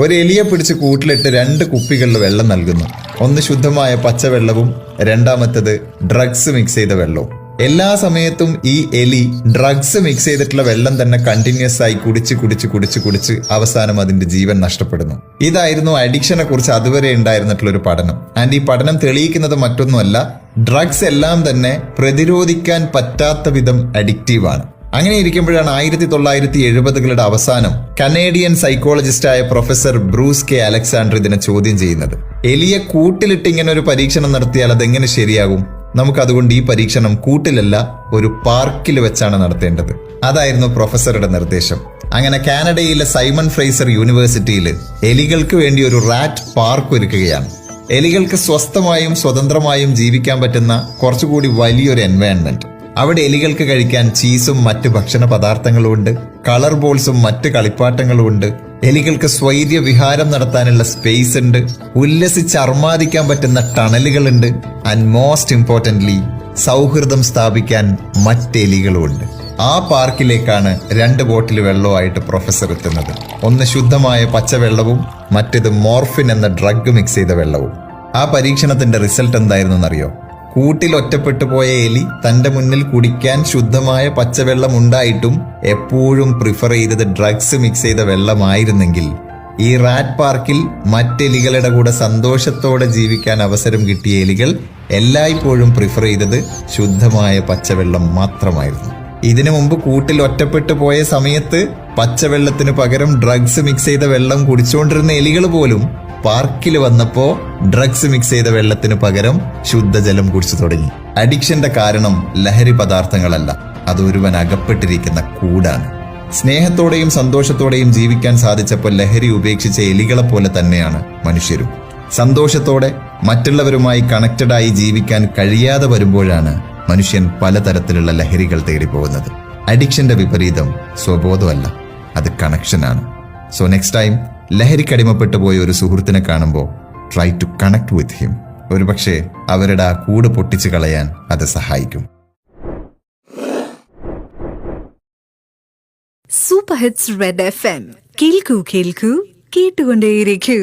ഒരു എലിയെ പിടിച്ച് കൂട്ടിലിട്ട് 2 കുപ്പികളിൽ വെള്ളം നൽകുന്നു. ഒന്ന് ശുദ്ധമായ പച്ചവെള്ളവും രണ്ടാമത്തത് ഡ്രഗ്സ് മിക്സ് ചെയ്ത വെള്ളവും. എല്ലാ സമയത്തും ഈ എലി ഡ്രഗ്സ് മിക്സ് ചെയ്തിട്ടുള്ള വെള്ളം തന്നെ കണ്ടിന്യൂസ് ആയി കുടിച്ച് അവസാനം അതിന്റെ ജീവൻ നഷ്ടപ്പെടുന്നു. ഇതായിരുന്നു അഡിക്ഷനെ കുറിച്ച് അതുവരെ ഉണ്ടായിരുന്നിട്ടുള്ള ഒരു പഠനം. ആൻഡ് ഈ പഠനം തെളിയിക്കുന്നത് മറ്റൊന്നുമല്ല, ഡ്രഗ്സ് എല്ലാം തന്നെ പ്രതിരോധിക്കാൻ പറ്റാത്ത വിധം അഡിക്റ്റീവാണ്. അങ്ങനെ ഇരിക്കുമ്പോഴാണ് 1970കളുടെ അവസാനം കനേഡിയൻ സൈക്കോളജിസ്റ്റായ പ്രൊഫസർ ബ്രൂസ് കെ അലക്സാണ്ടർ ഇതിനെ ചോദ്യം ചെയ്യുന്നത്. എലിയെ കൂട്ടിലിട്ട് ഇങ്ങനെ ഒരു പരീക്ഷണം നടത്തിയാൽ അതെങ്ങനെ ശരിയാകും? നമുക്കതുകൊണ്ട് ഈ പരീക്ഷണം കൂട്ടിലല്ല, ഒരു പാർക്കിൽ വെച്ചാണ് നടത്തേണ്ടത്. അതായിരുന്നു പ്രൊഫസറുടെ നിർദ്ദേശം. അങ്ങനെ കാനഡയിലെ സൈമൺ ഫ്രേസർ യൂണിവേഴ്സിറ്റിയിൽ എലികൾക്ക് വേണ്ടി ഒരു റാറ്റ് പാർക്ക് ഒരുക്കുകയാണ്. എലികൾക്ക് സ്വസ്ഥമായും സ്വതന്ത്രമായും ജീവിക്കാൻ പറ്റുന്ന കുറച്ചുകൂടി വലിയൊരു എൻവയൺമെന്റ്. അവിടെ എലികൾക്ക് കഴിക്കാൻ ചീസും മറ്റ് ഭക്ഷണ പദാർത്ഥങ്ങളും ഉണ്ട്, കളർ ബോൾസും മറ്റ് കളിപ്പാട്ടങ്ങളും ഉണ്ട്. എലികൾക്ക് സ്വൈര്യ വിഹാരം നടത്താനുള്ള സ്പേസ് ഉണ്ട്, ഉല്ലസിച്ച് അർമാദിക്കാൻ പറ്റുന്ന ടണലുകളുണ്ട്. ആൻഡ് മോസ്റ്റ് ഇമ്പോർട്ടന്റ്ലി, സൗഹൃദം സ്ഥാപിക്കാൻ മറ്റെലികളും ഉണ്ട്. ആ പാർക്കിലേക്കാണ് 2 ബോട്ടിൽ വെള്ളവുമായിട്ട് പ്രൊഫസർ എത്തുന്നത്. ഒന്ന് ശുദ്ധമായ പച്ചവെള്ളവും മറ്റേത് മോർഫിൻ എന്ന ഡ്രഗ് മിക്സ് ചെയ്ത വെള്ളവും. ആ പരീക്ഷണത്തിന്റെ റിസൾട്ട് എന്തായിരുന്നു എന്നറിയോ? കൂട്ടിൽ ഒറ്റപ്പെട്ടു പോയ എലി തന്റെ മുന്നിൽ കുടിക്കാൻ ശുദ്ധമായ പച്ചവെള്ളം ഉണ്ടായിട്ടും എപ്പോഴും പ്രിഫർ ചെയ്തത് ഡ്രഗ്സ് മിക്സ് ചെയ്ത വെള്ളമായിരുന്നെങ്കിൽ, ഈ റാറ്റ് പാർക്കിൽ മറ്റെലികളുടെ കൂടെ സന്തോഷത്തോടെ ജീവിക്കാൻ അവസരം കിട്ടിയ എലികൾ എല്ലായ്പ്പോഴും പ്രിഫർ ചെയ്തത് ശുദ്ധമായ പച്ചവെള്ളം മാത്രമായിരുന്നു. ഇതിനു മുമ്പ് കൂട്ടിൽ ഒറ്റപ്പെട്ടു പോയ സമയത്ത് പച്ചവെള്ളത്തിന് പകരം ഡ്രഗ്സ് മിക്സ് ചെയ്ത വെള്ളം കുടിച്ചുകൊണ്ടിരുന്ന എലികൾ പോലും പാർക്കിൽ വന്നപ്പോ ഡ്രഗ്സ് മിക്സ് ചെയ്ത വെള്ളത്തിന് പകരം ശുദ്ധജലം കുടിച്ചു തുടങ്ങി. അഡിക്ഷന്റെ കാരണം ലഹരി പദാർത്ഥങ്ങളല്ല, അത് ഒരുവൻ അകപ്പെട്ടിരിക്കുന്ന കൂടാണ്. സ്നേഹത്തോടെയും സന്തോഷത്തോടെയും ജീവിക്കാൻ സാധിച്ചപ്പോൾ ലഹരി ഉപേക്ഷിച്ച എലികളെ പോലെ തന്നെയാണ് മനുഷ്യരും. സന്തോഷത്തോടെ മറ്റുള്ളവരുമായി കണക്റ്റഡായി ജീവിക്കാൻ കഴിയാതെ വരുമ്പോഴാണ് മനുഷ്യൻ പലതരത്തിലുള്ള ലഹരികൾ തേടിപ്പോകുന്നത്. അഡിക്ഷന്റെ വിപരീതം സ്വബോധമല്ല, അത് കണക്ഷനാണ്. സോ നെക്സ്റ്റ് ടൈം ലഹരിക്കടിമപ്പെട്ടു പോയ ഒരു സുഹൃത്തിനെ കാണുമ്പോൾ try to connect with him. ഒരുപക്ഷെ അവരുടെ ആ കൂട് പൊട്ടിച്ചു കളയാൻ അത് സഹായിക്കും. Super hits red FM. കേൾക്കൂ കേൾക്കൂ, കേട്ടുകൊണ്ടേയിരിക്കൂ.